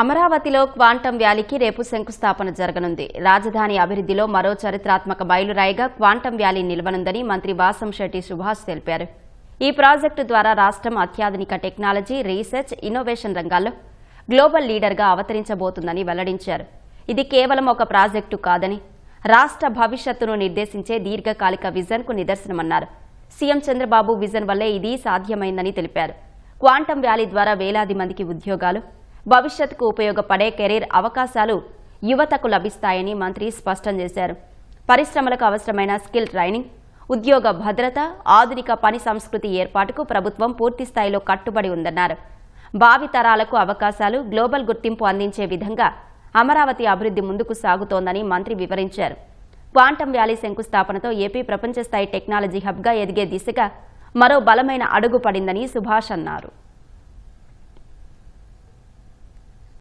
అమరావతిలో క్వాంటం వ్యాలీకి రేపు శంకుస్థాపన జరగనుంది. రాజధాని అభివృద్ధిలో మరో చరిత్రాత్మక మైలురాయిగా క్వాంటం వ్యాలీ నిలవనుందని మంత్రి వాసంశెట్టి సుభాష్ తెలిపారు. ఈ ప్రాజెక్టు ద్వారా రాష్ట్రం అత్యాధునిక టెక్నాలజీ, రీసెర్చ్, ఇన్నోవేషన్ రంగాల్లో గ్లోబల్ లీడర్గా అవతరించబోతుందని వెల్లడించారు. ఇది కేవలం ఒక ప్రాజెక్టు కాదని రాష్ట్ర భవిష్యత్తును నిర్దేశించే దీర్ఘకాలిక విజన్కు నిదర్శనమన్నారు. సీఎం చంద్రబాబు విజన్ వల్లే ఇది సాధ్యమైందని తెలిపారు. క్వాంటం వ్యాలీ ద్వారా వేలాది మందికి ఉద్యోగాలు, భవిష్యత్తుకు ఉపయోగపడే కెరీర్ అవకాశాలు యువతకు లభిస్తాయని మంత్రి స్పష్టం చేశారు. పరిశ్రమలకు అవసరమైన స్కిల్ ట్రైనింగ్, ఉద్యోగ భద్రత, ఆధునిక పని సంస్కృతి ఏర్పాటుకు ప్రభుత్వం పూర్తిస్థాయిలో కట్టుబడి ఉందన్నారు. భావితరాలకు అవకాశాలు, గ్లోబల్ గుర్తింపు అందించే విధంగా అమరావతి అభివృద్ధి ముందుకు సాగుతోందని మంత్రి వివరించారు. క్వాంటం వ్యాలీ శంకుస్థాపనతో ఏపీ ప్రపంచ స్థాయి టెక్నాలజీ హబ్గా ఎదిగే దిశగా మరో బలమైన అడుగు పడిందని సుభాష్ అన్నారు.